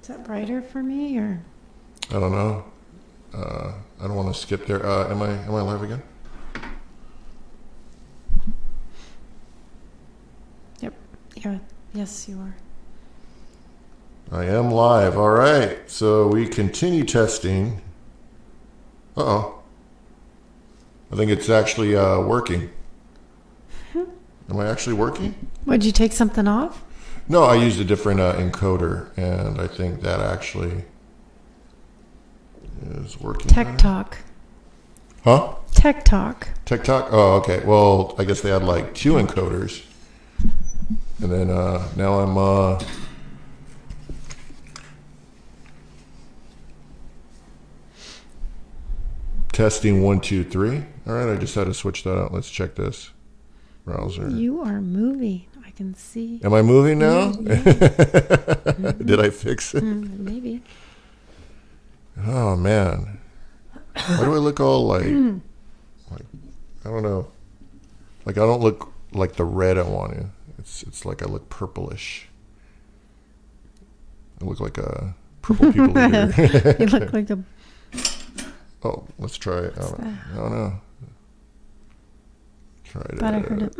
Is that brighter for me or? I don't know. I don't want to skip there. Am I live again? Yep. Yeah. Yes, you are. I am live. All right. So we continue testing. Uh-oh. I think it's actually working. Am I actually working? Would you take something off? No, I used a different encoder, and I think that actually is working. Tech better. Talk. Huh? Tech Talk. Tech Talk? Oh, okay. Well, I guess they had like 2 encoders. And then now I'm testing 1, 2, 3. All right, I just had to switch that out. Let's check this browser. You are moving. I can see. Am I moving now? Yeah. Did I fix it? Maybe. Oh man, why do I look all like I don't know, like I don't look like the red I want to. It's like I look purplish. I look like a purple people eater. You look like a. Oh, let's try it. I don't know. Try it. Thought I heard it.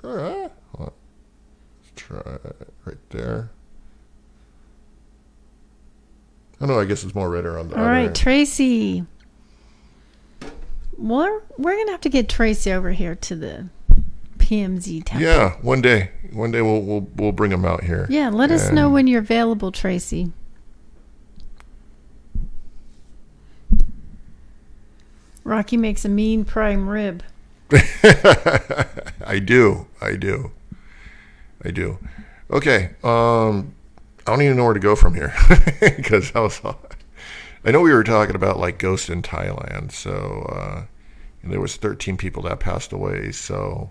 All right. Let's try it right there. Oh no, I guess it's more redder on the other. All right, Tracy. We're gonna have to get Tracy over here to the PMZ temple. Yeah, one day we'll bring him out here. Yeah, let us know when you're available, Tracy. Rocky makes a mean prime rib. I do. Okay. I don't even know where to go from here because I know we were talking about like ghosts in Thailand. So there was 13 people that passed away. So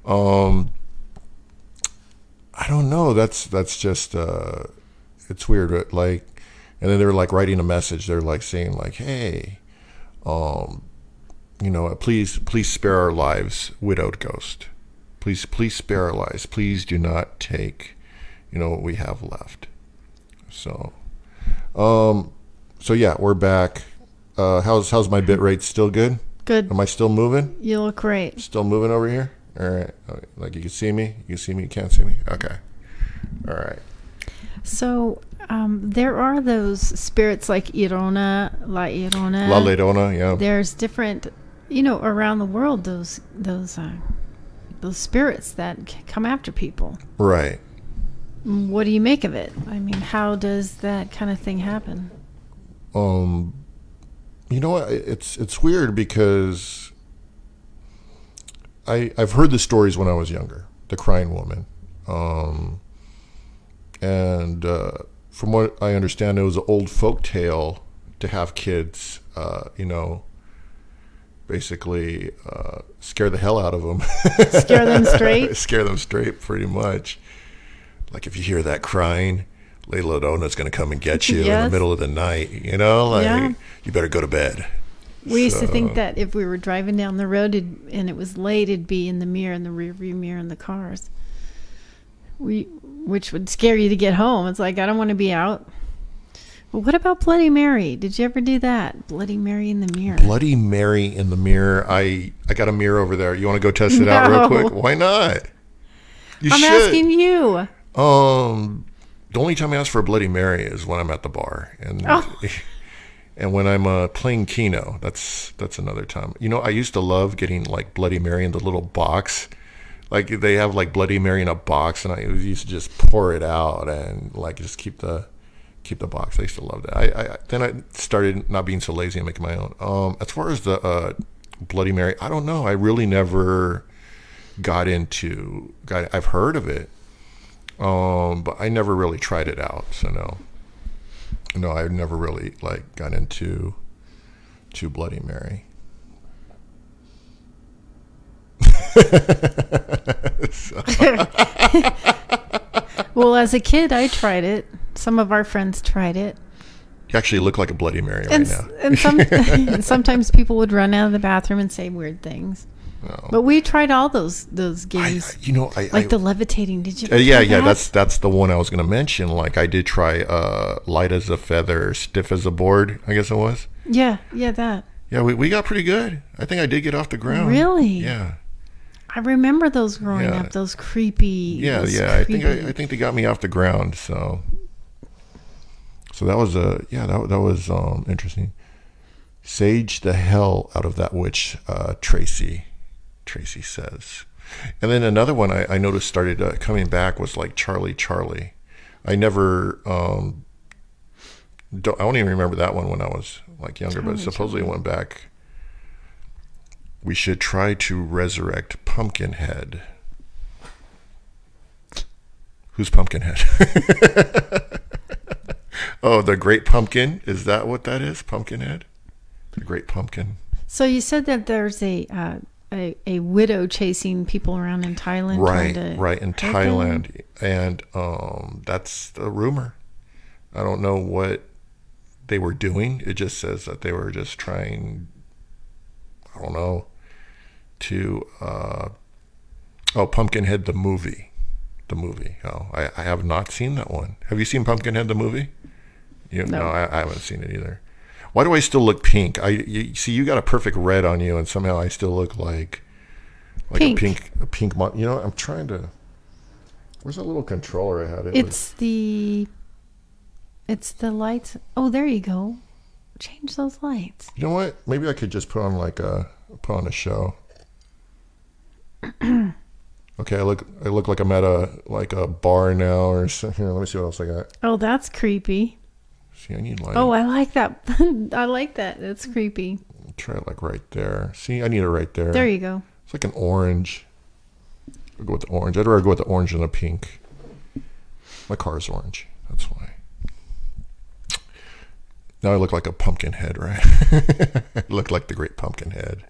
I don't know. That's just it's weird. But like, and then they were like writing a message. They're like saying like, hey, please spare our lives, widowed ghost. Please spare our lives. Please do not take what we have left. So yeah, we're back. How's my bit rate? Still good? Good. Am I still moving? You look great. Still moving over here? All right. Like you can see me? You can see me? You can't see me? Okay. All right. So there are those spirits like Irona, La Irona. La Llorona, yeah. There's different, around the world, those spirits that come after people. Right. What do you make of it? I mean, how does that kind of thing happen? You know what? It's weird because I've heard the stories when I was younger, the crying woman, and from what I understand, it was an old folk tale to have kids, basically scare the hell out of them. Scare them straight? Scare them straight, pretty much. Like if you hear that crying, La Llorona's going to come and get you in the middle of the night, you better go to bed. We used to think that if we were driving down the road and it was late, it'd be in the mirror, in the rearview mirror in the cars. Which would scare you to get home. It's like, I don't want to be out. But what about Bloody Mary? Did you ever do that? Bloody Mary in the mirror. Bloody Mary in the mirror. I got a mirror over there. You want to go test it out real quick? Why not? I'm asking you. The only time I ask for a Bloody Mary is when I'm at the bar, and and when I'm playing Keno. That's another time. I used to love getting like Bloody Mary in the little box. Like they have like Bloody Mary in a box, and I used to just pour it out and like just keep the box. I used to love that. Then I started not being so lazy and making my own. As far as the Bloody Mary, I don't know. I really never got into. I've heard of it. But I never really tried it out, so no, I never really like got into Bloody Mary. Well, as a kid, I tried it. Some of our friends tried it. You actually look like a Bloody Mary right now. And sometimes people would run out of the bathroom and say weird things. No. But we tried all those games. Like the levitating. Did you? Yeah. That's the one I was going to mention. Like I did try light as a feather, stiff as a board. I guess it was. Yeah, that. Yeah, we got pretty good. I think I did get off the ground. Really? Yeah. I remember those growing up. Those creepy. Yeah. I think they got me off the ground. So that was that was interesting. Sage the hell out of that witch, Tracy says. And then another one I noticed started coming back was like Charlie. I never, I don't even remember that one when I was like younger, but supposedly it went back. We should try to resurrect Pumpkinhead. Who's Pumpkinhead? Oh, the Great Pumpkin? Is that what that is? Pumpkinhead? The Great Pumpkin. So you said that there's a widow chasing people around in Thailand. Right in Thailand, and that's the rumor. I don't know what they were doing. It just says that they were just trying. I don't know. To Pumpkinhead the movie. Oh, I have not seen that one. Have you seen Pumpkinhead the movie? No, I haven't seen it either. Why do I still look pink? You got a perfect red on you, and somehow I still look like pink. a pink. I'm trying to. Where's that little controller I had? It's the lights. Oh, there you go. Change those lights. You know what? Maybe I could just put on a show. Okay, I look like I'm at a bar now or something. Here, let me see what else I got. Oh, that's creepy. See, I need light. Oh, I like that. I like that. That's creepy. Try it like right there. See, I need it right there. There you go. It's like an orange. I'll go with the orange. I'd rather go with the orange than the pink. My car is orange. That's why. Now I look like a pumpkin head, right? I look like the Great Pumpkinhead.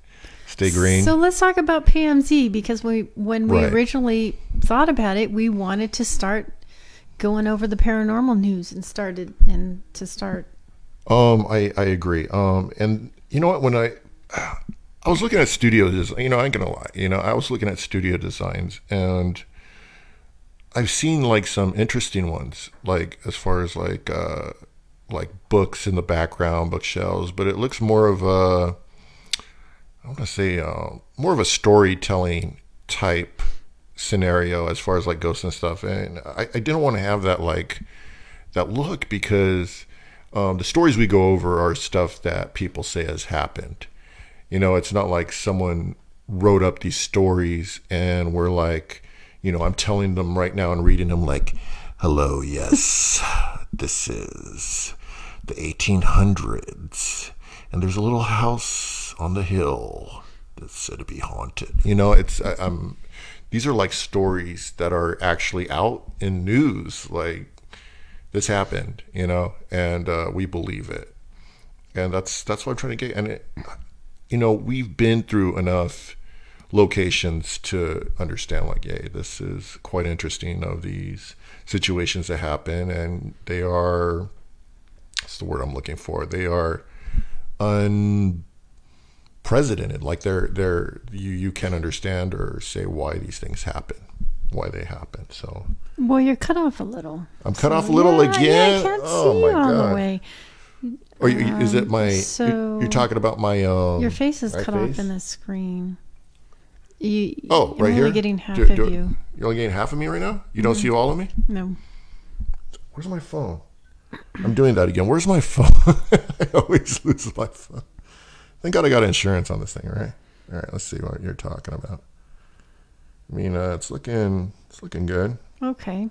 Stay green. So let's talk about PMZ, because when we originally thought about it, we wanted to start going over the paranormal news and start. I agree. And you know what? When I was looking at studio design, I ain't gonna lie. I was looking at studio designs, and I've seen like some interesting ones, like as far as like books in the background, bookshelves, but it looks more of a, I want to say more of a storytelling type scenario as far as like ghosts and stuff. And I didn't want to have that look, because the stories we go over are stuff that people say has happened. It's not like someone wrote up these stories and we're like, I'm telling them right now and reading them like, hello, yes, this is the 1800s, and there's a little house on the hill that's said to be haunted. These are like stories that are actually out in news, like this happened, and we believe it, and that's what I'm trying to get. And we've been through enough locations to understand, like, yeah, this is quite interesting, of these situations that happen, and they are, what's the word I'm looking for? They are unprecedented. Like you can't understand or say why these things happen, why they happen. So, well, you're cut off a little. I'm cut off a little again. Yeah, I can't see you on the way. Or is it my? So you're talking about my. Your face is cut off in the screen. Right I'm here. Only getting half of you. You're only getting half of me right now. You don't see all of me. No. Where's my phone? I'm doing that again. Where's my phone? I always lose my phone. Thank God I got insurance on this thing, right? All right, let's see what you're talking about. I mean, it's looking good. Okay.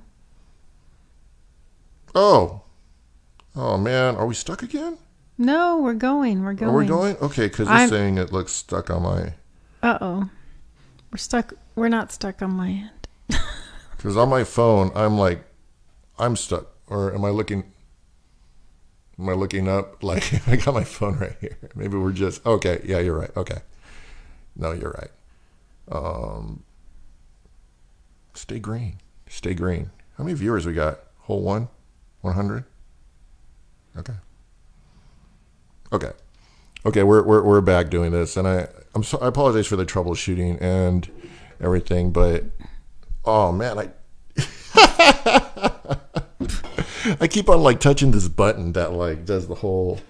Oh man, are we stuck again? No, we're going. Are we going? Okay, because it's saying it looks stuck on my. Uh-oh. We're stuck. We're not stuck on my end. Because on my phone, I'm stuck. Or am I looking up? Like, I got my phone right here. Maybe we're just, okay. Yeah, you're right. Okay. No, you're right. Stay green. Stay green. How many viewers we got? Whole 100? Okay. Okay, we're back doing this, and I apologize for the troubleshooting and everything, but oh man, I keep on like touching this button that like does the whole.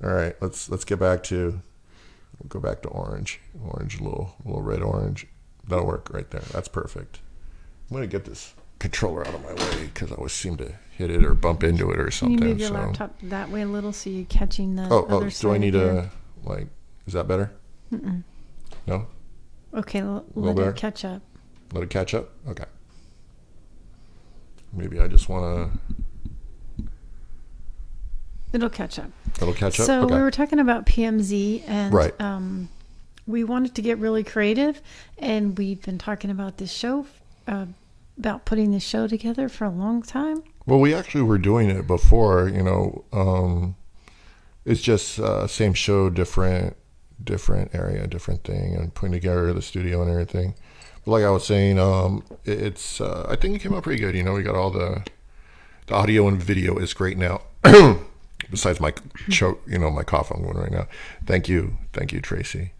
All right, let's get back to. We'll go back to orange, little red orange. That'll work right there. That's perfect. I'm gonna get this controller out of my way because I always seem to hit it or bump into it or something. Can you move your laptop that way a little so you're catching the other side? Do I need to like? Is that better? Mm-mm. No. Okay, let it catch up. Let it catch up. Okay. Maybe I just want to. It'll catch up. It'll catch up. So okay. we were talking about PMZ, and right. We wanted to get really creative, and we've been talking about this show, about putting this show together for a long time. Well, we actually were doing it before, you know. It's just same show, different area, different thing, and putting together the studio and everything. But like I was saying, it's I think it came out pretty good. You know, we got all the audio and video is great now. Besides my choke, you know, my cough I'm going right now. Thank you, Tracy.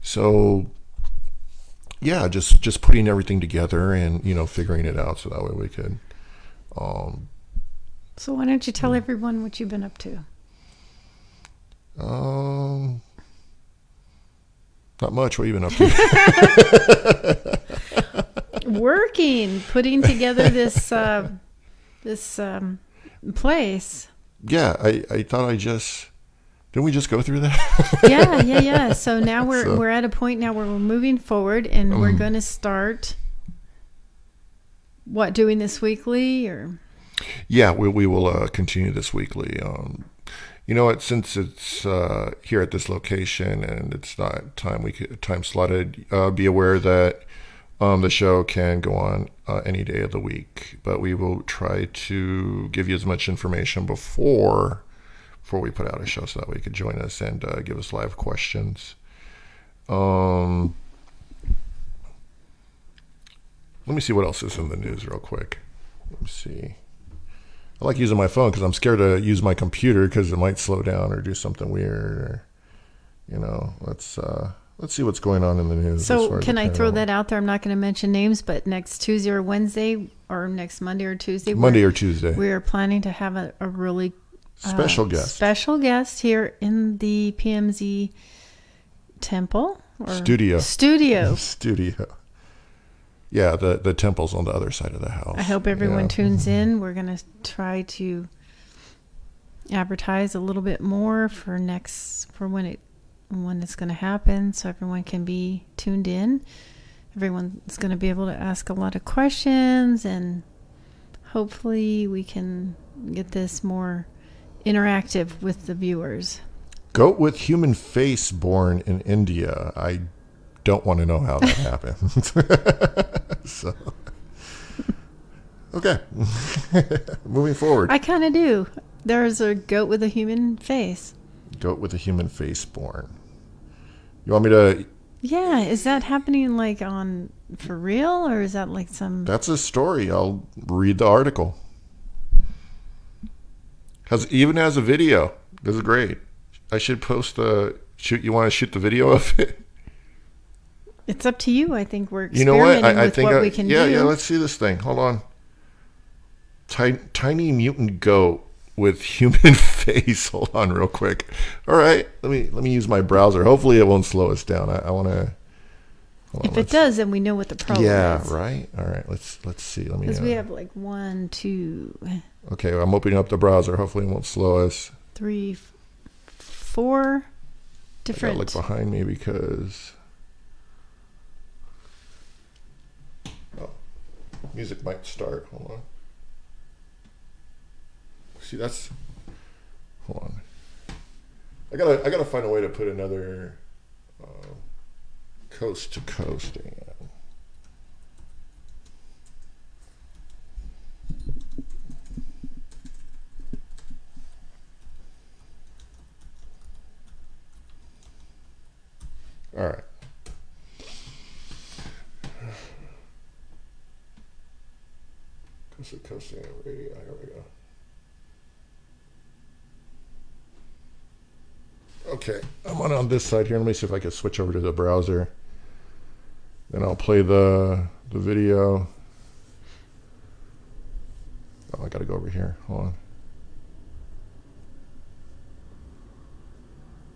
So yeah, just putting everything together and, you know, figuring it out so that way we could. So why don't you tell everyone what you've been up to? Not much. What have you been up to? Working, putting together this place. Yeah, I thought didn't we just go through that? Yeah. So now we're at a point now where we're moving forward, and we're going to start doing this weekly or. Yeah, we will continue this weekly. You know what? Since it's here at this location and it's not time slotted, be aware that the show can go on any day of the week. But we will try to give you as much information before we put out a show, so that way you could join us and give us live questions. Let me see what else is in the news real quick. Let me see. I like using my phone because I'm scared to use my computer because it might slow down or do something weird. Or, you know, let's see what's going on in the news. So can I throw that out there? I'm not going to mention names, but next Tuesday or Wednesday, or next Monday or Tuesday. We're planning to have a really special guest here in the PMZ temple or studio. Yeah, the temple's on the other side of the house. I hope everyone tunes in. We're going to try to advertise a little bit more for when it's going to happen, so everyone can be tuned in. Everyone's going to be able to ask a lot of questions, and hopefully we can get this more interactive with the viewers. Goat with human face born in India. I don't want to know how that happened. So, okay. Moving forward. I kind of do. There's a goat with a human face. Goat with a human face born. You want me to? Yeah. Is that happening like for real, or is that like some? That's a story. I'll read the article. Even has a video. This is great. I should post you want to shoot the video of it? It's up to you. I think we're experimenting with what we can do. Yeah, let's see this thing. Hold on. Tiny mutant goat with human face. Hold on real quick. All right. Let me use my browser. Hopefully it won't slow us down. I want to. If it does, then we know what the problem is. Yeah, right. All right. Let's see. Because we have like 1, 2. Okay, I'm opening up the browser. Hopefully it won't slow us. 3, 4 different. I gotta look behind me because. Music might start. Hold on. See, that's. Hold on. I gotta find a way to put another coast to coast thing in. All right. Coast to coast thing radio. Here we go. Okay, I'm on this side here. Let me see if I can switch over to the browser. Then I'll play the video. Oh, I gotta go over here. Hold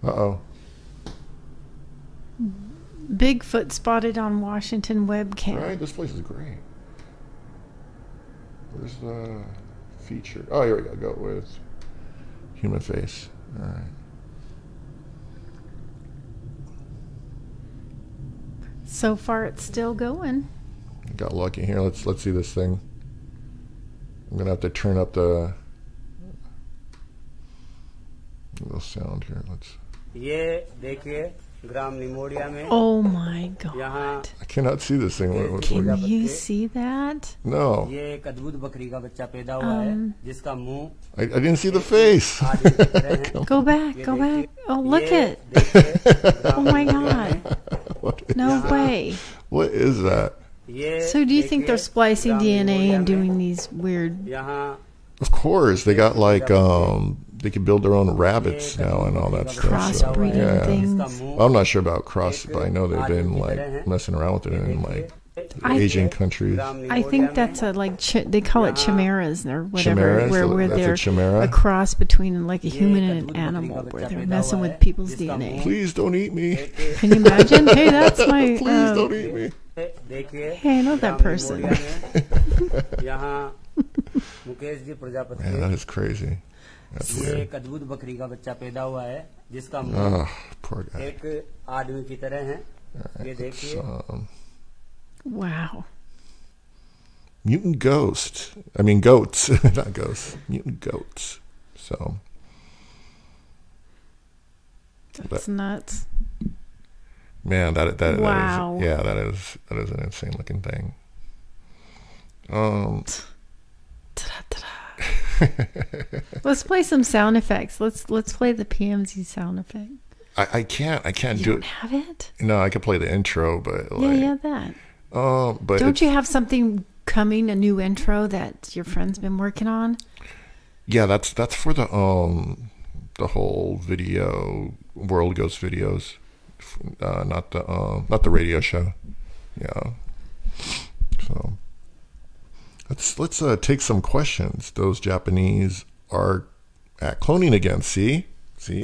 on. Uh-oh. Bigfoot spotted on Washington webcam. All right, this place is great. Where's the feature? Oh, here we go. Go with human face. All right. So far, it's still going. Got lucky here. Let's see this thing. I'm gonna have to turn up the little sound here. Let's. Oh my God! I cannot see this thing. Can you see that? No. I didn't see the face. Go back. Go back. Oh, look it. Oh my God. No way. What is that? So do you think they're splicing DNA and doing these weird... Of course. They got like, they can build their own rabbits now and all that stuff. Crossbreeding things. Well, I'm not sure about cross, but I know they've been like messing around with it in like Asian countries. I think that's a like they call it chimeras or whatever, Chimeras? where That's they're a chimera? a cross between like a human and an animal, where they're messing with people's DNA. Please don't eat me. Can you imagine? Hey, that's my. Please don't eat me. Hey, I know that person. Man, that is crazy. That's weird. Oh, poor guy. Right, Wow. mutant ghost. I mean goats, not ghosts. Mutant goats. So that's nuts. Man, that wow. that is an insane looking thing. Let's play some sound effects. Let's play the PMZ sound effect. I can't You do don't it. have it? No, I could play the intro, but like, Yeah, that. but don't you have something coming, a new intro that your friend's been working on? Yeah, that's for the whole video World Ghost videos, not the radio show. Yeah. So let's take some questions. Those Japanese are at cloning again. See,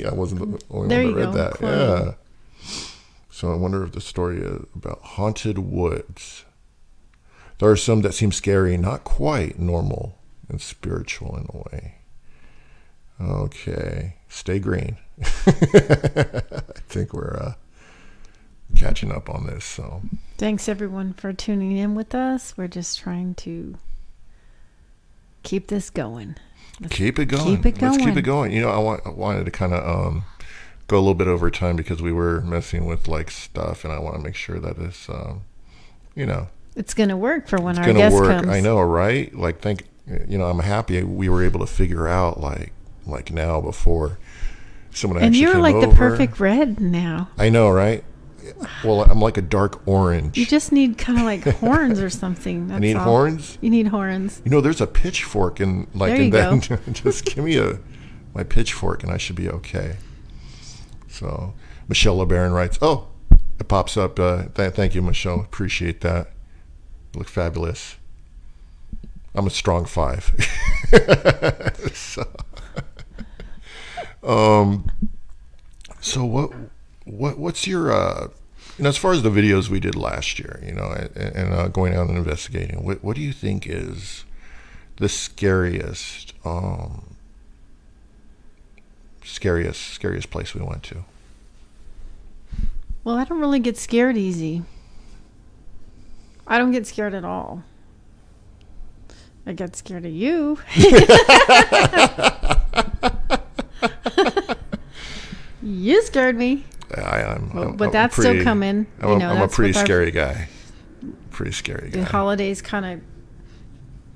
I wasn't the only one that read that. Cloning. Yeah. So I wonder if the story is about haunted woods. There are some that seem scary, not quite normal and spiritual in a way. Okay, stay green. I think we're catching up on this. So thanks everyone for tuning in with us. We're just trying to keep this going. Keep it going. Let's keep it going. You know, I wanted to kind of go a little bit over time because we were messing with like stuff, and I want to make sure that it's, you know, it's gonna work for when our guest comes. I know, right? Like, I'm happy we were able to figure out like now before someone actually came over. And you're like the perfect red now. I know, right? Well, I'm like a dark orange. You just need kind of like horns or something. That's I need horns? You need horns. You know, there's a pitchfork in like there you go. Just give me my pitchfork and I should be okay. So Michelle LeBaron writes, oh, it pops up. Thank you, Michelle. Appreciate that. You look fabulous. I'm a strong 5. So what's your as far as the videos we did last year, and going out and investigating, what do you think is the scariest place we went to? Well, I don't really get scared easy. I don't get scared at all. I get scared of you. You scared me. But that's still coming. I'm a pretty scary guy. Pretty scary guy. The holidays kind of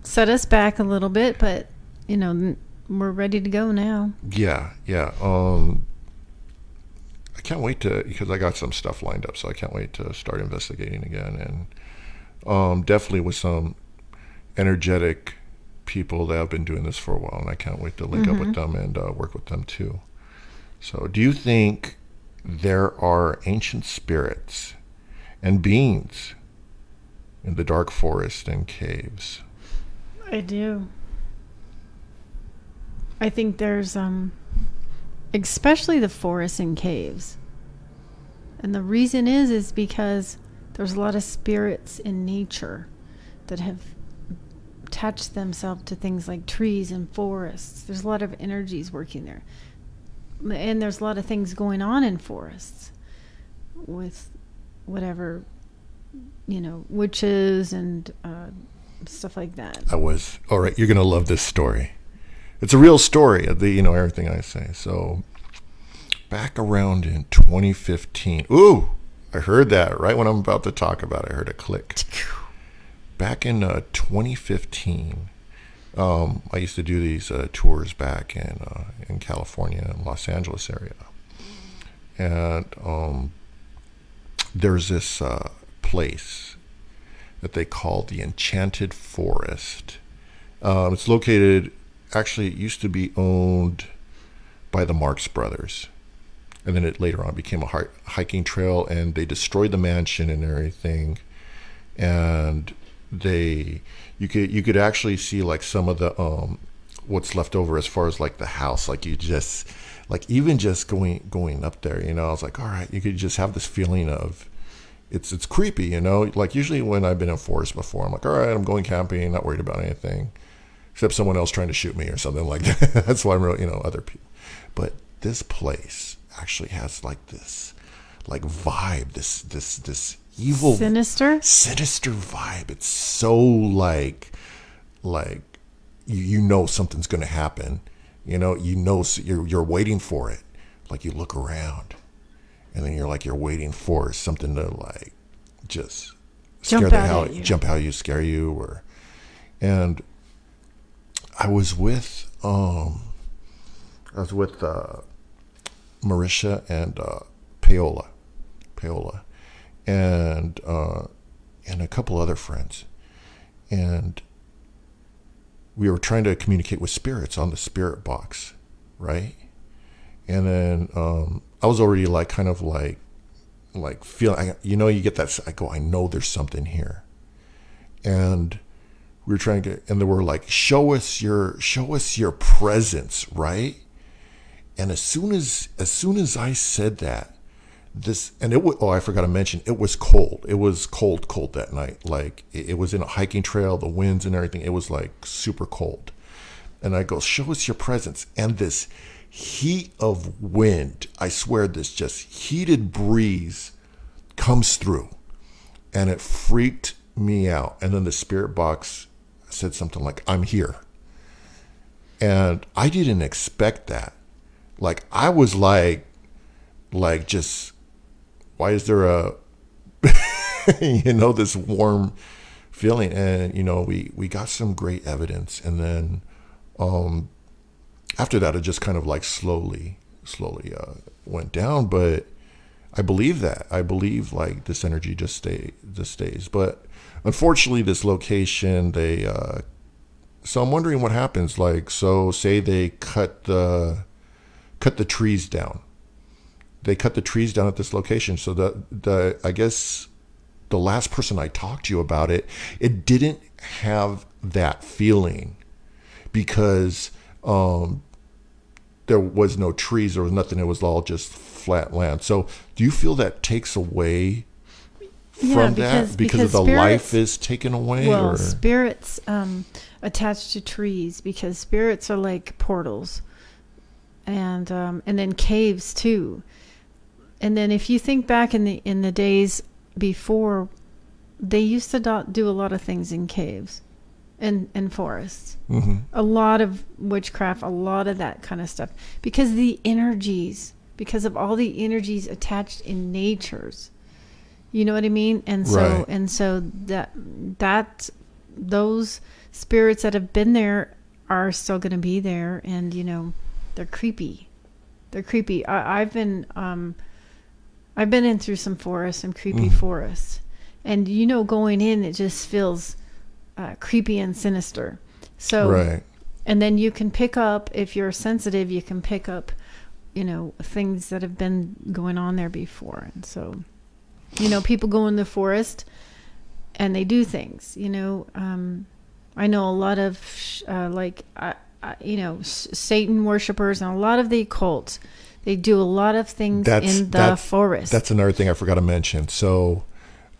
set us back a little bit, but we're ready to go now. Yeah. I can't wait because I got some stuff lined up, so I can't wait to start investigating again, and definitely with some energetic people that have been doing this for a while, and I can't wait to link up with them and work with them too. So, do you think there are ancient spirits and beings in the dark forest and caves? I do. I think there's especially the forests and caves. And the reason is because there's a lot of spirits in nature that have attached themselves to things like trees and forests. There's a lot of energies working there. And there's a lot of things going on in forests with whatever, witches and stuff like that. All right, you're going to love this story. It's a real story, everything I say. So back around in 2015, I heard that right when I'm about to talk about it. I heard a click. Back in 2015, I used to do these tours back in California and Los Angeles area. And there's this place that they call the Enchanted Forest. It's located, actually it used to be owned by the Marx Brothers. And then it later on became a hiking trail, and they destroyed the mansion and everything. And you could actually see like some of the what's left over as far as like the house. Like even just going up there, I was like, all right, you could just have this feeling of it's creepy, like usually when I've been in forest before, I'm like, all right, I'm going camping, not worried about anything except someone else trying to shoot me or something like that. That's why I'm really, other people. But this place actually has like this like vibe, this evil sinister vibe. It's so like something's going to happen, you're waiting for it. Like you look around and then you're waiting for something to like just jump out you, scare you. And I was with Marisha and Paola, and a couple other friends, and we were trying to communicate with spirits on the spirit box, right? And then I was already like kind of like feeling, you get that. I know there's something here, and we were trying to get, and they were like, show us your presence, right? And as soon as I said that, I forgot to mention, it was cold. It was cold that night. Like it was in a hiking trail, the winds and everything. It was like super cold. And I go, show us your presence. And this heat of wind, I swear, this just heated breeze comes through, and it freaked me out. And then the spirit box said something like, I'm here. And I didn't expect that. Like I was like just, why is there a this warm feeling? And we got some great evidence, and then after that it just kind of like slowly went down. But I believe like this energy just stays. But unfortunately this location, so I'm wondering what happens. Like, so say they cut the trees down. They cut the trees down at this location. So I guess the last person I talked to about it didn't have that feeling because there was no trees, there was nothing. It was all just flat land. So do you feel that takes away from that because of the life is taken away? Well, or? Spirits attached to trees, because spirits are like portals. And then caves too. And then if you think back in the days before, they used to do a lot of things in caves and forests. Mm-hmm. A lot of witchcraft, a lot of that kind of stuff, because of all the energies attached in natures. You know what I mean? And so right. so that those spirits that have been there are still going to be there, and they're creepy. I've been in through some forests, some creepy forests, and going in, it just feels creepy and sinister. So, right. And then you can pick up, if you're sensitive, you can pick up things that have been going on there before. And so, people go in the forest and they do things, I know a lot of Satan worshipers and a lot of the occult. They do a lot of things in the forest. That's another thing I forgot to mention. So,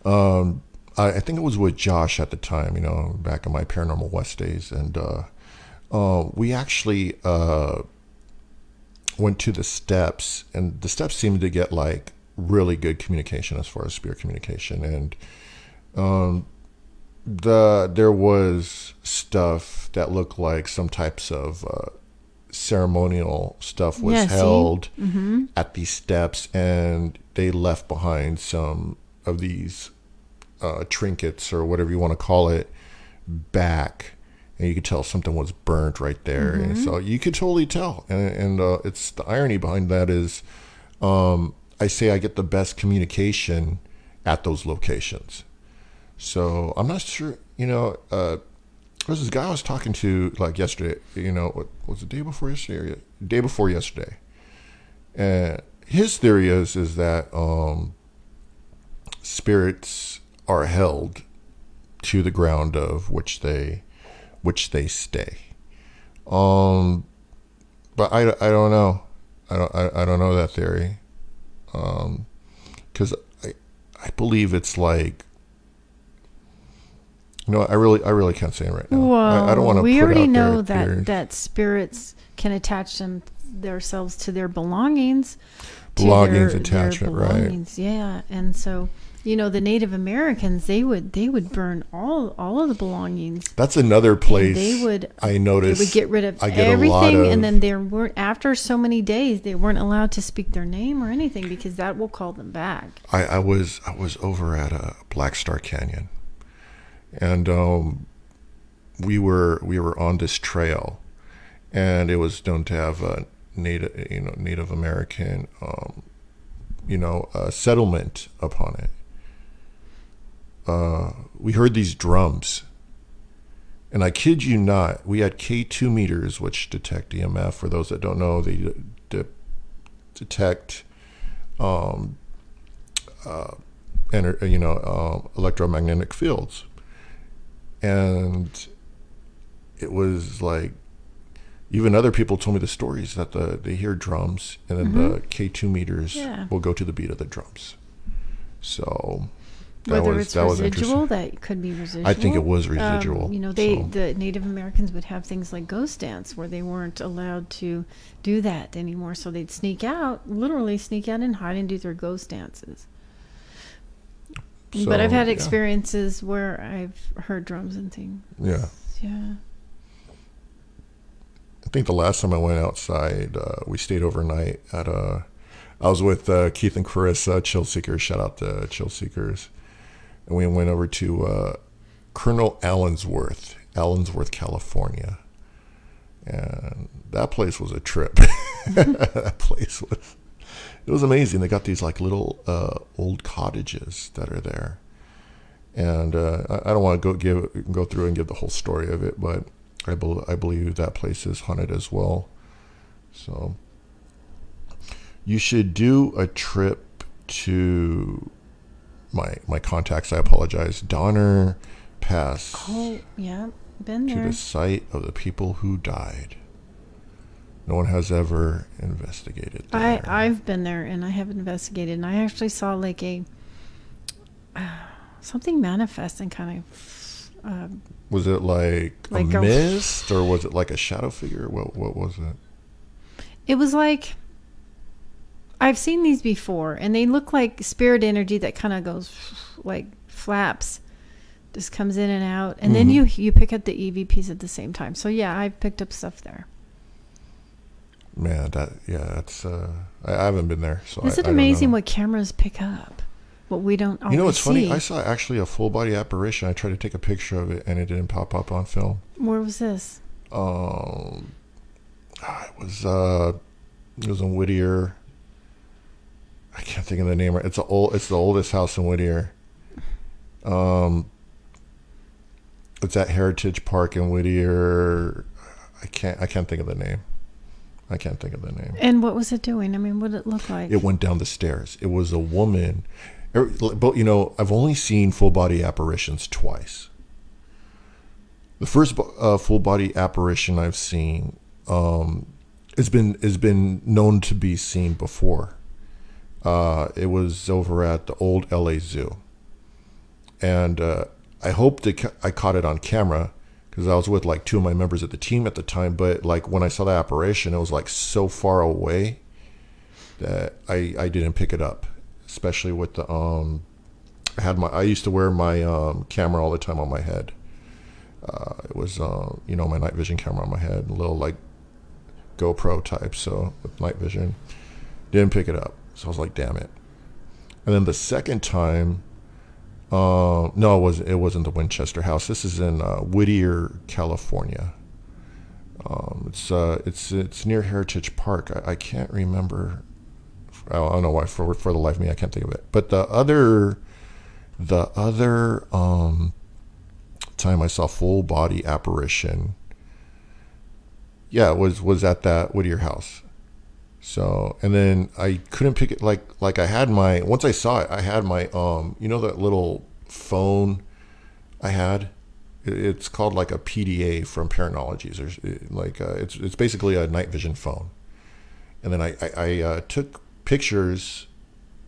I think it was with Josh at the time, back in my Paranormal West days, and we actually went to the steps, and the steps seemed to get like really good communication as far as spirit communication, and there was stuff that looked like some types of ceremonial stuff was held at these steps, and they left behind some of these trinkets or whatever you want to call it back, and you could tell something was burnt right there. And so you could totally tell, and it's the irony behind that is I say I get the best communication at those locations. So I'm not sure, there was this guy I was talking to like yesterday, what was the day before yesterday? Or day before yesterday. And his theory is that spirits are held to the ground of which they stay. But I don't know. I don't know that theory. 'Cause I believe it's like, I really can't say it right now. Well, I don't want to. We put already out know there that spirits can attach themselves to their belongings. Attachment, their belongings, right? Yeah, and so the Native Americans they would burn all of the belongings. That's another place. I noticed they would get rid of everything, and then there weren't, after so many days they weren't allowed to speak their name or anything because that will call them back. I was over at Black Star Canyon. And we were on this trail, and it was known to have a Native American settlement upon it. We heard these drums, and I kid you not, we had K2 meters which detect EMF. For those that don't know, they detect electromagnetic fields. And it was like, even other people told me the stories that they hear drums, and then the K2 meters will go to the beat of the drums. So whether it's residual, that could be residual. I think it was residual. The Native Americans would have things like ghost dance where they weren't allowed to do that anymore. So they'd literally sneak out and hide and do their ghost dances. But I've had experiences where I've heard drums and things. Yeah. Yeah. I think the last time I went outside, we stayed overnight at I was with Keith and Carissa, Chill Seekers. Shout out to Chill Seekers. And we went over to Colonel Allensworth, California. And that place was a trip. That place was... It was amazing. They got these like little old cottages that are there, and I don't want to go through and give the whole story of it, but I believe that place is haunted as well. So you should do a trip to my contacts. I apologize, Donner Pass. Oh yeah, been there. To the site of the people who died. No one has ever investigated there. I've been there, and I have investigated, and I actually saw like something manifest and kind of... was it like a mist, or was it like a shadow figure? What was it? It was like... I've seen these before, and they look like spirit energy that kind of goes like flaps. Just comes in and out, and then you pick up the EVPs at the same time. So yeah, I've picked up stuff there. Man, that's I haven't been there, so isn't it amazing what cameras pick up? What we don't always it's funny. see. I saw actually a full body apparition. I tried to take a picture of it, and it didn't pop up on film. Where was this? It was in Whittier. I can't think of the name. It's the oldest house in Whittier. It's at Heritage Park in Whittier. I can't think of the name. I can't think of the name. And what was it doing? I mean, what did it look like? It went down the stairs. It was a woman. But, you know, I've only seen full body apparitions twice. The first full body apparition I've seen has been known to be seen before. It was over at the old LA Zoo. And I hoped I caught it on camera, because I was with like two of my members of the team at the time. But like when I saw the apparition, it was like so far away that I didn't pick it up. Especially with the I used to wear my camera all the time on my head. It was you know, my night vision camera on my head, a little like GoPro type, so with night vision. Didn't pick it up, so I was like, damn it. And then the second time, no, it wasn't the Winchester House. This is in Whittier, California. It's near Heritage Park. I can't remember. I don't know why, for the life of me I can't think of it. But the other time I saw full body apparition, yeah, it was at that Whittier house. So, and then I couldn't pick it, like I had my, once I saw it, I had my you know, that little phone I had. It's called like a PDA from Paranologies, or like it's basically a night vision phone. And then I took pictures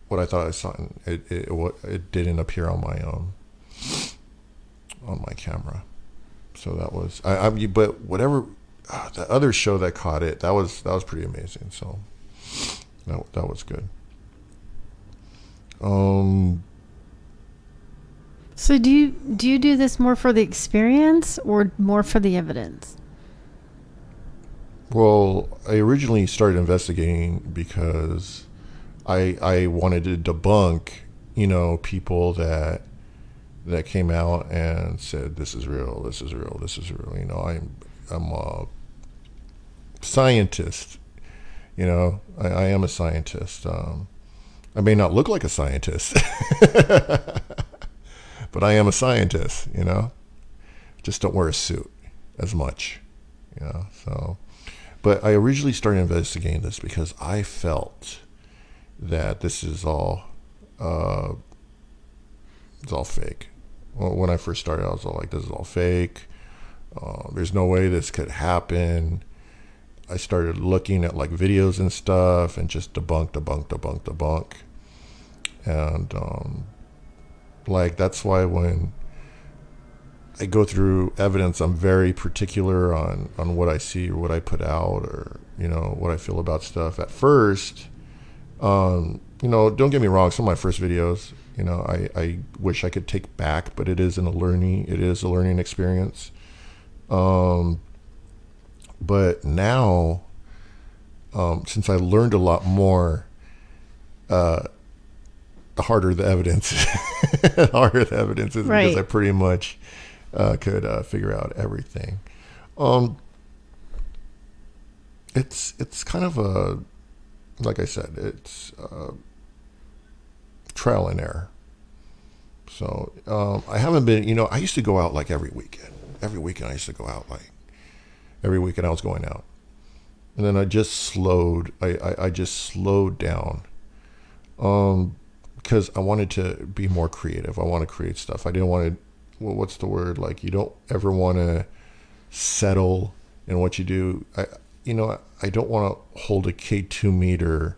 what I thought I saw, and it didn't appear on my camera. So that was but whatever, the other show that caught it, that was pretty amazing. So that was good. So do you do this more for the experience or more for the evidence? Well, I originally started investigating because I wanted to debunk, you know, people that came out and said, this is real, this is real, this is real. You know, I'm a scientist. You know, I am a scientist. I may not look like a scientist, but I am a scientist, you know. Just don't wear a suit as much, you know. So, but I originally started investigating this because I felt that this is all it's all fake. Well, when I first started, I was all like, this is all fake. There's no way this could happen. I started looking at like videos and stuff and just debunk. And like, that's why when I go through evidence, I'm very particular on what I see or what I put out, or, you know, what I feel about stuff. At first, you know, don't get me wrong, some of my first videos, you know, I wish I could take back, but it is a learning experience. But now, since I learned a lot more, the harder the evidence is. Right. Because I pretty much could figure out everything. It's kind of a, like I said, it's trial and error. So I haven't been, you know, I used to go out like every weekend. Every weekend I used to go out, like every weekend I was going out. And then I just slowed, I just slowed down. Because I wanted to be more creative. I want to create stuff. I didn't want to, well, what's the word? Like, you don't ever want to settle in what you do. I don't want to hold a K2 meter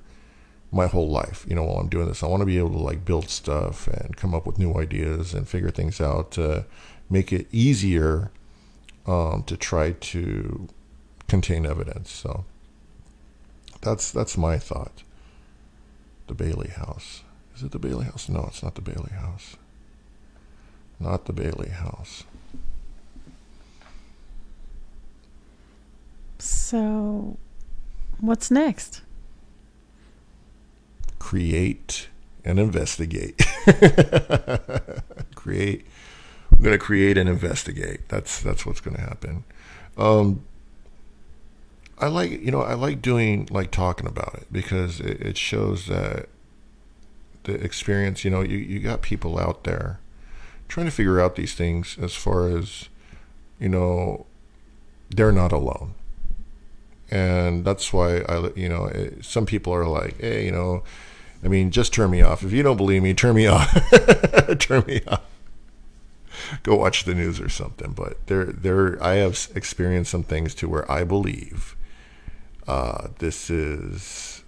my whole life, you know, while I'm doing this. I want to be able to like build stuff and come up with new ideas and figure things out to make it easier to try to contain evidence. So that's my thought. The Bailey House. Is it the Bailey House? No, it's not the Bailey House. Not the Bailey House. So, what's next? Create and investigate. I'm going to create and investigate. That's what's going to happen. I like doing, like, talking about it, because it shows that the experience, you know, you got people out there trying to figure out these things, as far as, you know, they're not alone. And that's why some people are like, hey, I mean, just turn me off. If you don't believe me, turn me off. Turn me off. Go watch the news or something. But I have experienced some things too where I believe this is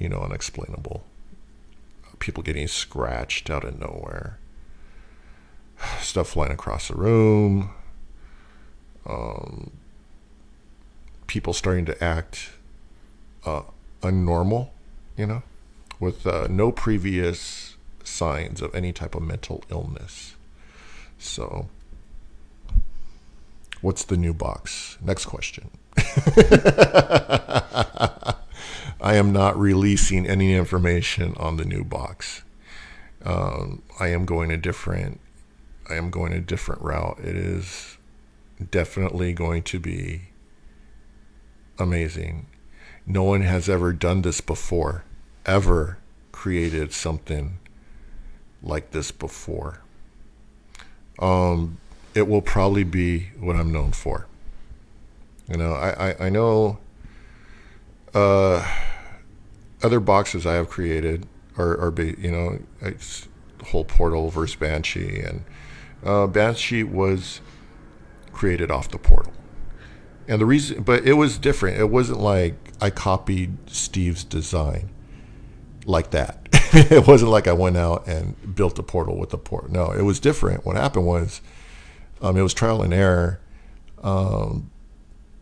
unexplainable. People getting scratched out of nowhere. Stuff flying across the room. People starting to act unnormal, with no previous signs of any type of mental illness. So, what's the new box? Next question. I am not releasing any information on the new box. I am going a different route. It is definitely going to be amazing. No one has ever done this before, ever created something like this before. It will probably be what I'm known for. I know other boxes I have created it's the whole Portal versus Banshee, and Banshee was created off the Portal. And the reason, but it was different. It wasn't like I copied Steve's design like that. It wasn't like I went out and built a portal with the Portal. No, it was different. What happened was, it was trial and error.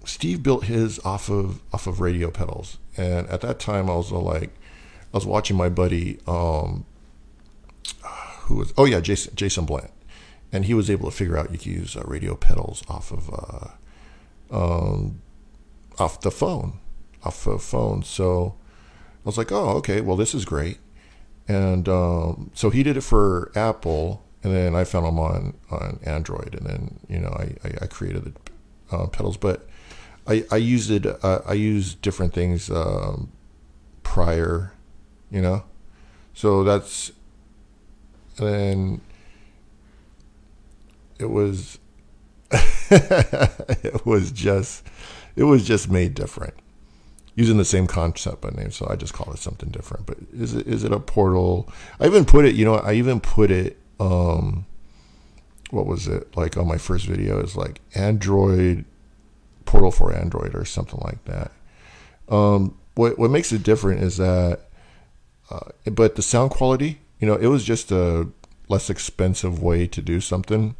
Steve built his off of radio pedals, and at that time I was watching my buddy, Jason Blunt, and he was able to figure out you could use radio pedals off the phone. So I was like, oh, okay, well, this is great. And so he did it for Apple, and then I found him on Android, and then I created the pedals, but I used different things prior, so that's, and then it was it was just made different using the same concept but name, so I just call it something different. But is it a portal? I even put it what was it, like on my first video, is like Android Portal for Android or something like that. What makes it different is that but the sound quality, it was just a less expensive way to do something,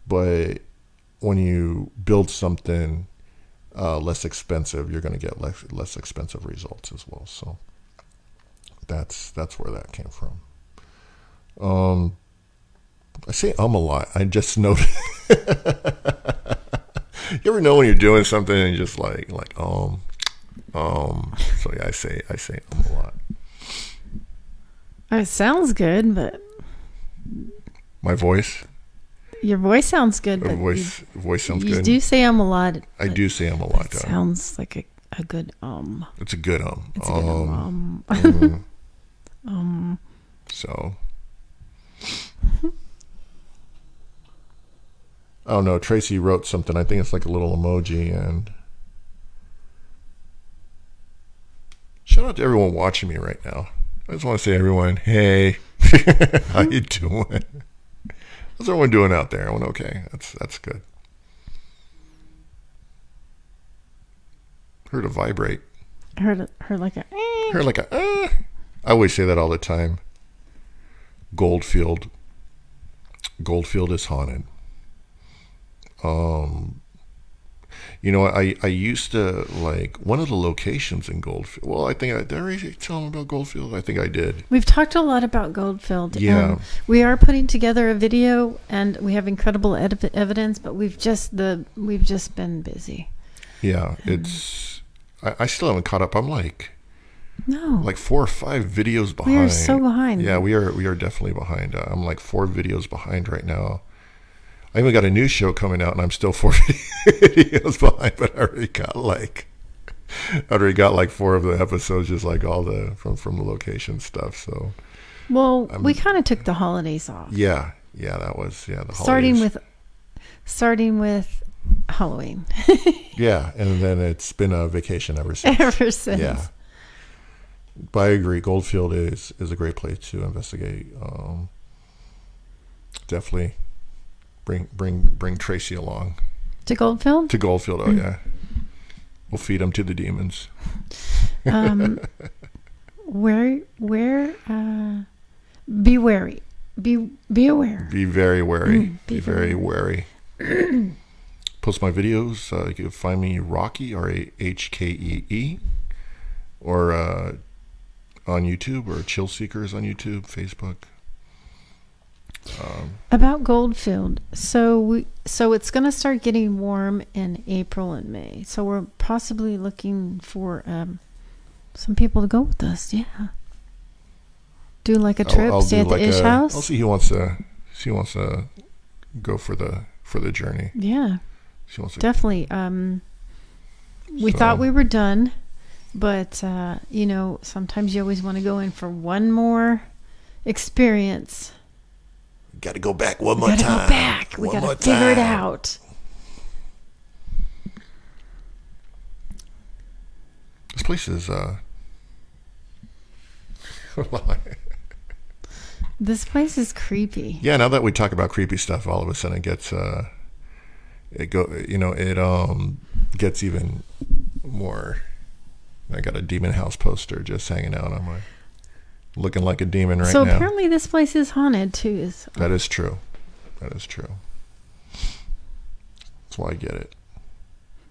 but when you build something less expensive, you're going to get less expensive results as well. So that's where that came from. I say a lot. I just noticed. You ever know when you're doing something and you're just like so yeah, I say a lot. It sounds good, but my voice. Your voice sounds good, but voice sounds good. You do say a lot. I do say a lot. It sounds like a good It's a good It's a good So I don't know. Tracy wrote something. I think it's like a little emoji. And shout out to everyone watching me right now. I just want to say, everyone, hey, how you doing? How's everyone doing out there? Everyone okay? That's good. Heard a vibrate. Heard like a. Heard like a. I always say that all the time. Goldfield is haunted. I used to like one of the locations in Goldfield. Well, I think did I already tell them about Goldfield? I think I did. We've talked a lot about Goldfield. Yeah. We are putting together a video, and we have incredible evidence, but we've just been busy. Yeah, I still haven't caught up. I'm like 4 or 5 videos behind. We are so behind. Yeah, we are definitely behind. I'm like 4 videos behind right now. I even got a new show coming out, and I'm still 4 videos behind, but I already got like 4 of the episodes, just like all the from the location stuff. So, well, we kind of took the holidays off. Yeah, that was the holidays. Starting with Halloween. Yeah, and then it's been a vacation ever since. Ever since. Yeah. But I agree, Goldfield is a great place to investigate. Definitely bring Tracy along. To Goldfield? To Goldfield, oh yeah. We'll feed him to the demons. Where be wary. Be aware. Be very wary. Be very wary. Post my videos. You can find me Rakee, Rahkee, or on YouTube, or Chill Seekers on YouTube, Facebook. About Goldfield, so it's going to start getting warm in April and May. So we're possibly looking for some people to go with us. Yeah, do like a trip, stay at the Ish house. I'll see who wants to go for the journey. Yeah, she wants to, definitely. We thought we were done, but sometimes you always want to go in for one more experience. Got to go back one more time. Go back. We got to figure it out. This place is this place is creepy. Yeah, now that we talk about creepy stuff, all of a sudden it gets gets even more. I got a demon house poster just hanging out on my, looking like a demon right now. So apparently this place is haunted too. That is true. That's why I get it.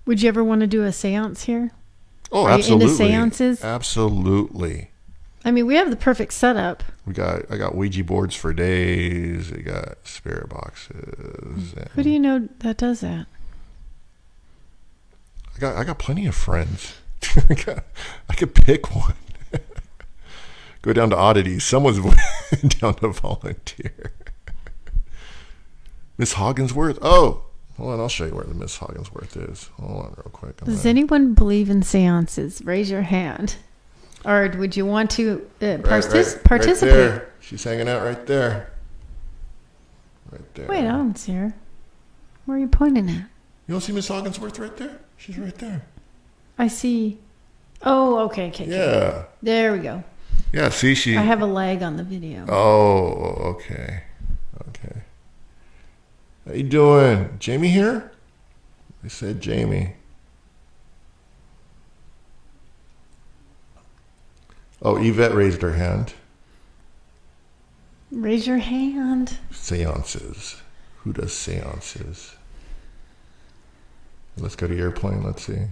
Would you ever want to do a seance here? Oh, absolutely. Into seances? Absolutely. I mean, we have the perfect setup. I got Ouija boards for days. I got spirit boxes. Who do you know that does that? I got plenty of friends. I could pick one. Go down to oddities. Someone's down to volunteer. Miss Hogginsworth. Oh, hold on. I'll show you where the Miss Hogginsworth is. Hold on real quick. Does anyone believe in seances? Raise your hand. Or would you want to participate? Right there. She's hanging out right there. Right there. Wait, I don't see her. Where are you pointing at? You don't see Miss Hogginsworth right there? She's right there. I see. Oh, okay. Yeah. There we go. Yeah, see, I have a lag on the video. Oh, okay. How you doing? Jamie here? They said Jamie. Oh, Yvette raised her hand. Raise your hand. Seances. Who does seances? Let's go to airplane. Let's see.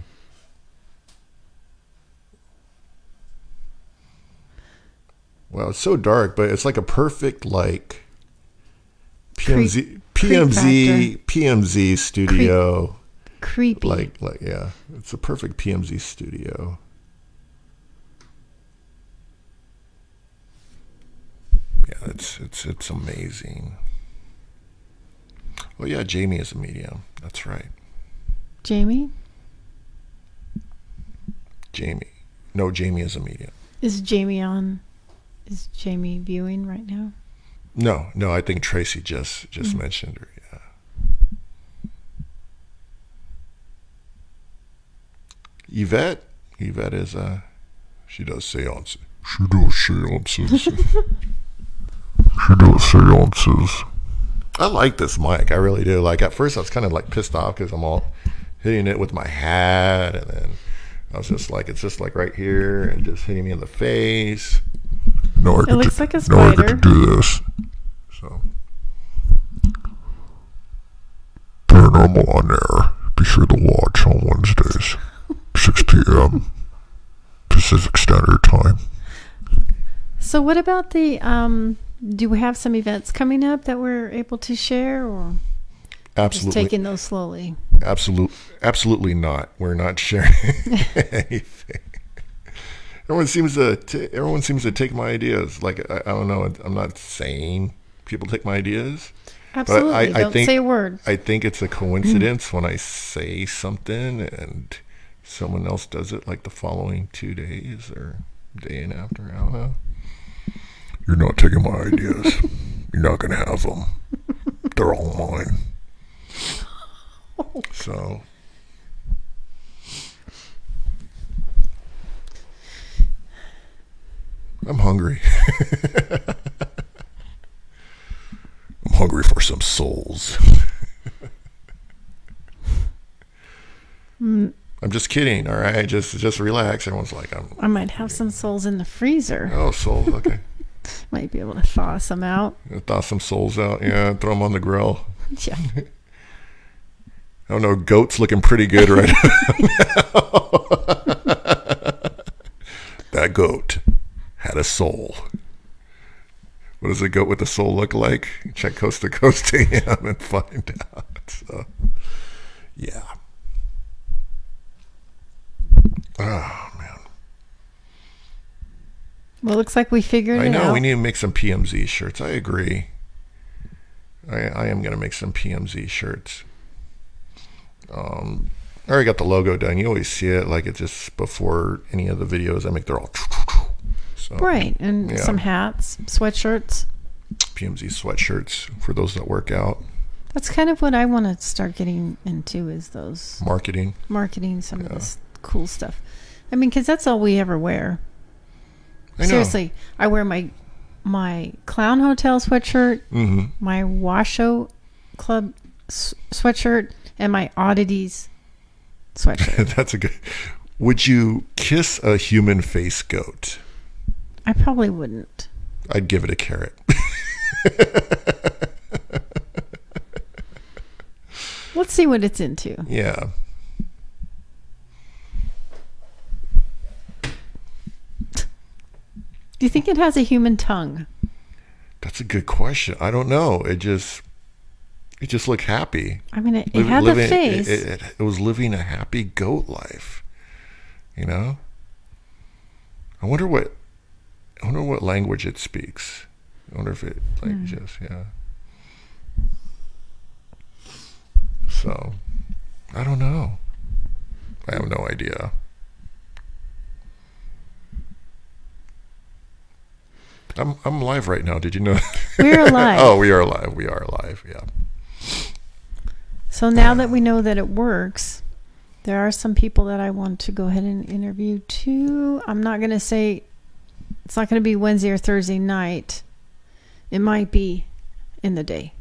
Well, it's so dark, but it's like a perfect PMZ studio. Creepy. Like yeah, it's a perfect PMZ studio. Yeah, it's amazing. Oh yeah, Jamie is a medium. That's right. Jamie? No, Jamie is a medium. Is Jamie on? Is Jamie viewing right now? No, I think Tracy just mentioned her, yeah. Yvette is she does seances. She does seances. I like this mic, I really do. Like at first I was kind of pissed off because I'm all hitting it with my hat, and then I was just like, it's just right here and just hitting me in the face. It looks like a spider. No, I get to do this. So, Paranormal on Air. Be sure to watch on Wednesdays, 6 p.m. Pacific Standard Time. So, what about the? Do we have some events coming up that we're able to share, or absolutely just taking those slowly? Absolutely not. We're not sharing anything. Everyone seems to take my ideas. Like I don't know. I'm not saying people take my ideas. Absolutely. Don't say a word. I think it's a coincidence when I say something and someone else does it like the following 2 days or day and after. I don't know. You're not taking my ideas. You're not gonna have them. They're all mine. So I'm hungry. I'm hungry for some souls. I'm just kidding, all right? Just relax. Everyone's like, I might have some souls in the freezer. Oh, souls, okay. Might be able to thaw some out. Thaw some souls out, yeah. Throw them on the grill. Yeah. I don't know. Goat's looking pretty good right now. That goat had a soul. What does a goat with a soul look like? Check Coast to Coast AM and find out. So, yeah. Oh, man. Well, it looks like we figured it out. I know. We need to make some PMZ shirts. I agree. I am going to make some PMZ shirts. I already got the logo done. You always see it like it's just before any of the videos I make. They're all so, right, and some hats, sweatshirts. PMZ sweatshirts for those that work out. That's kind of what I want to start getting into, is those marketing some of this cool stuff. I mean, because that's all we ever wear. I know. Seriously, I wear my Clown Hotel sweatshirt, my Washoe Club sweatshirt, and my Oddities sweatshirt. That's a good. Would you kiss a human face goat? I probably wouldn't. I'd give it a carrot. Let's see what it's into. Yeah. Do you think it has a human tongue? That's a good question. I don't know. It just looked happy. I mean, it had the face. It was living a happy goat life. You know? I wonder what language it speaks. I wonder if it So, I don't know. I have no idea. I'm live right now. Did you know? We're alive. Oh, we are alive. We are alive. Yeah. So now that we know that it works, there are some people that I want to go ahead and interview too. I'm not going to say it's not going to be Wednesday or Thursday night. It might be in the day.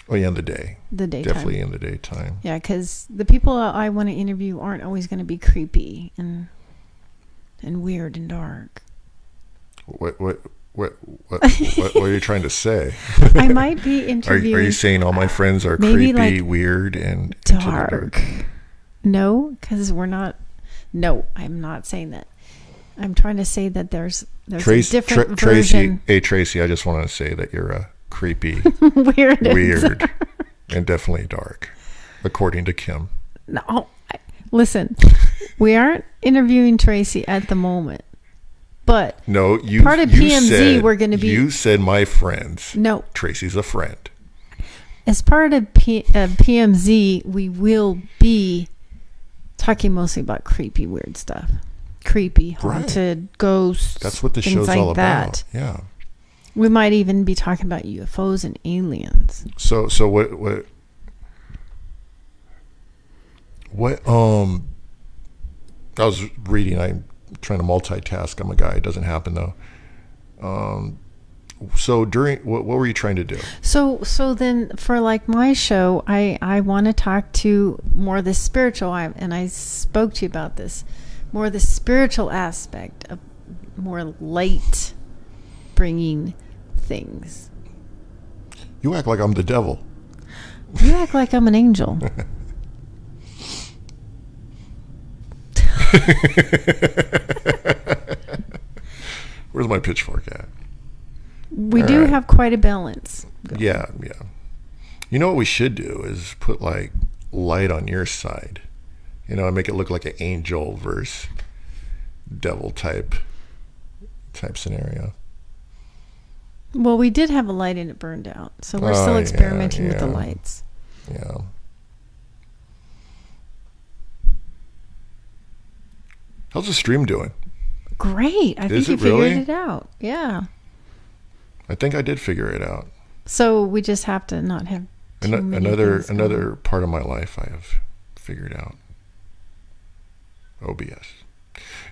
Oh, yeah, in the day. The daytime. Definitely in the daytime. Yeah, because the people I want to interview aren't always going to be creepy and weird and dark. What are you trying to say? I might be interviewing. Are you saying all my friends are maybe creepy, like weird, and dark? No, because we're not. No, I'm not saying that. I'm trying to say that there's a different version. Hey, Tracy, I just want to say that you're a creepy, weird, and definitely dark, according to Kim. No, listen, we aren't interviewing Tracy at the moment. But no, part of PMZ, we're going to be. You said my friends. No, Tracy's a friend. As part of PMZ, we will be talking mostly about creepy, weird stuff, creepy, haunted, ghosts. That's what the show's like all about. That. Yeah. We might even be talking about UFOs and aliens. So what? I was reading. I'm trying to multitask. I'm a guy. It doesn't happen though. So during what were you trying to do? So then for like my show, I want to talk to more of the spiritual, and I spoke to you about this, more of the spiritual aspect of more light bringing things. You act like I'm the devil. You act like I'm an angel. Where's my pitchfork at? We do have quite a balance. Yeah. You know what we should do is put like light on your side, and make it look like an angel versus devil type scenario. Well, we did have a light and it burned out, so we're still experimenting with the lights. Yeah. How's the stream doing? Great. I think you figured it out. Yeah. I think I did figure it out. So we just have to not have Another part of my life I have figured out. OBS.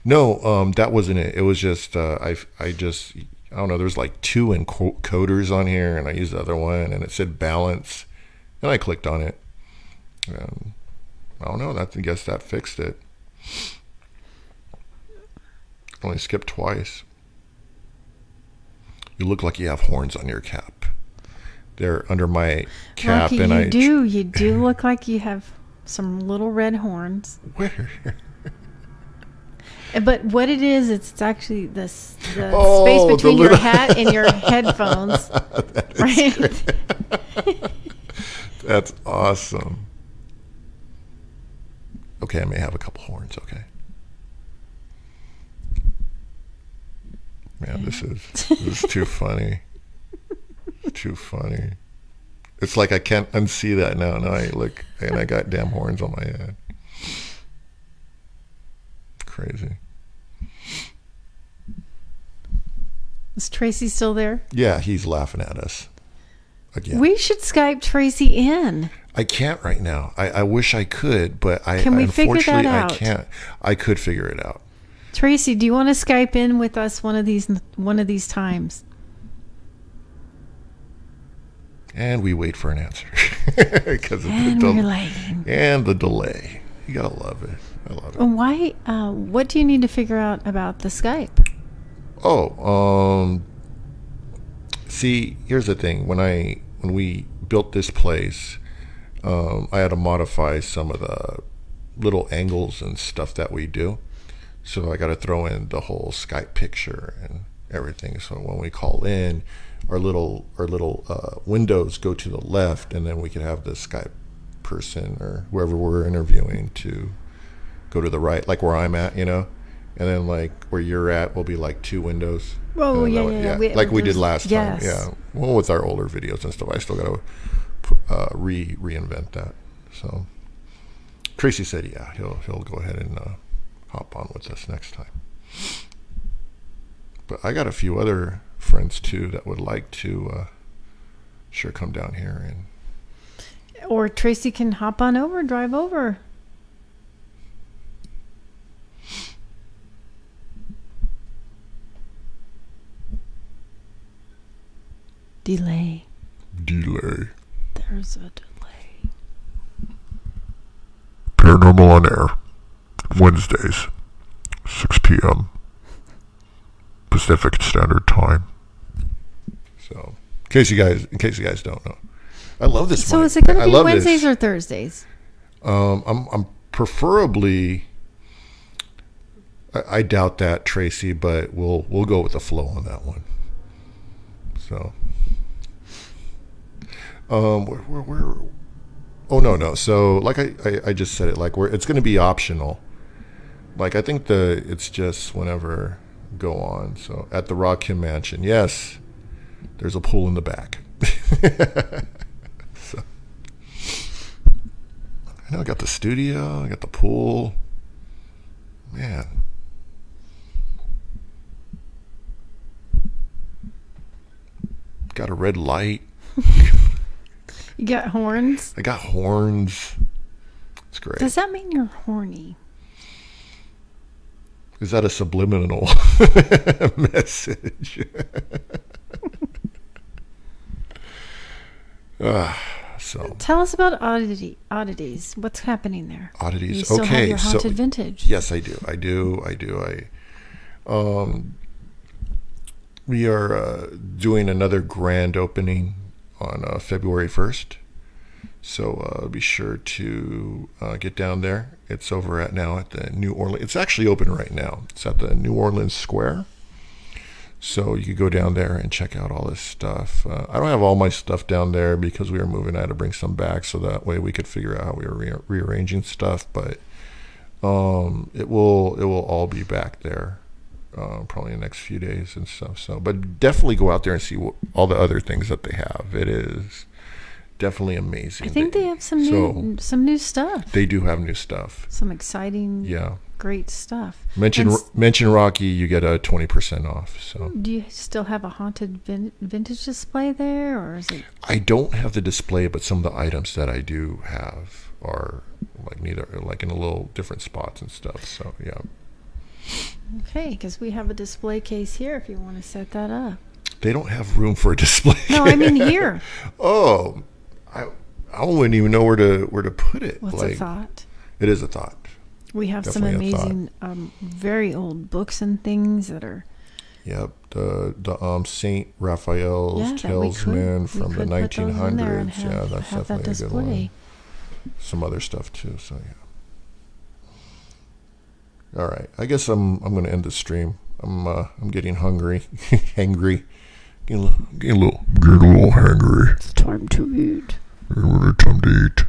No, that wasn't it. It was just I don't know. There's like 2 encoders on here, and I used the other one, and it said balance, and I clicked on it. I don't know. I guess that fixed it. Only skipped twice. You look like you have horns on your cap. They're under my cap, Rakee, and you do look like you have some little red horns. Where? But what it is, it's actually the space between your hat and your headphones. Right? That's awesome. Okay, I may have a couple horns, okay. Man, this is too funny. Too funny. It's like I can't unsee that now. Now I look, and I got damn horns on my head. Crazy. Is Tracy still there? Yeah, he's laughing at us again. We should Skype Tracy in. I can't right now. I wish I could, but Can we figure that out? I can't. I could figure it out. Tracy, do you want to Skype in with us one of these times? And we wait for an answer because of the delay. You gotta love it. I love it. Why? What do you need to figure out about the Skype? Oh, see, here's the thing. When we built this place, I had to modify some of the little angles and stuff that we do. So I got to throw in the whole Skype picture and everything. So when we call in, our little windows go to the left, and then we can have the Skype person or whoever we're interviewing to go to the right, like where I'm at, and then like where you're at will be like 2 windows. Oh yeah. Like we did last time. Yes. Yeah. Well, with our older videos and stuff, I still got to reinvent that. So Tracy said, yeah, he'll go ahead and hop on with us next time. But I got a few other friends too that would like to sure come down here, and or Tracy can hop on over, drive over. Delay. There's a delay. Paranormal on Air, Wednesdays, 6 p.m. Pacific Standard Time. So, in case you guys don't know, I love this. So, mic. is it going to be Wednesdays or Thursdays? I'm preferably. I doubt that, Tracy, but we'll go with the flow on that one. So, where oh no. So, like I just said it, like it's going to be optional. Like I think it's just whenever go on. So at the Rakee Mansion, yes, there's a pool in the back. So I know I got the studio, I got the pool. Man. Got a red light. You got horns? I got horns. It's great. Does that mean you're horny? Is that a subliminal message? So tell us about oddities. What's happening there? Oddities. You still have your haunted vintage. Yes, I do. We are doing another grand opening on February 1st. So be sure to get down there. It's over at the New Orleans. It's actually open right now. It's at the New Orleans Square. So you could go down there and check out all this stuff. I don't have all my stuff down there because we were moving. I had to bring some back so that way we could figure out how we were rearranging stuff. But it will all be back there probably in the next few days and stuff. So, but definitely go out there and see all the other things that they have. It is definitely amazing. I think they have some new stuff. They do have new stuff. Some exciting great stuff. Mention Rakee, you get a 20% off. So, do you still have a haunted vintage display there, or is it? I don't have the display, but some of the items that I do have are like in a little different spots and stuff. So yeah. Okay, because we have a display case here. If you want to set that up. They don't have room for a display. No, I mean here. Oh, I wouldn't even know where to put it. What's a thought? It is a thought. We have Definitely some amazing, very old books and things that are. Yep, the Saint Raphael's Talisman from the 1900s. Yeah, that's definitely a good one. Some other stuff too. So yeah. All right, I guess I'm going to end the stream. I'm getting hungry, hangry, getting a little hangry. It's time to eat. Time to eat.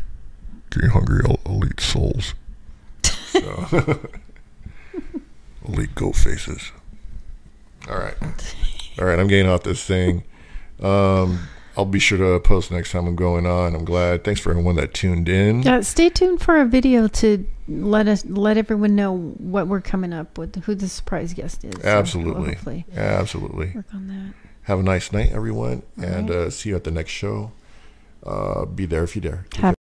Getting hungry. I'll eat souls. So. I'll eat goat faces. All right. I'm getting off this thing. I'll be sure to post next time I'm going on. I'm glad. Thanks for everyone that tuned in. Yeah, stay tuned for a video to let everyone know what we're coming up with, who the surprise guest is. Absolutely. So Absolutely. Work on that. Have a nice night, everyone, and see you at the next show. Be there if you dare. Have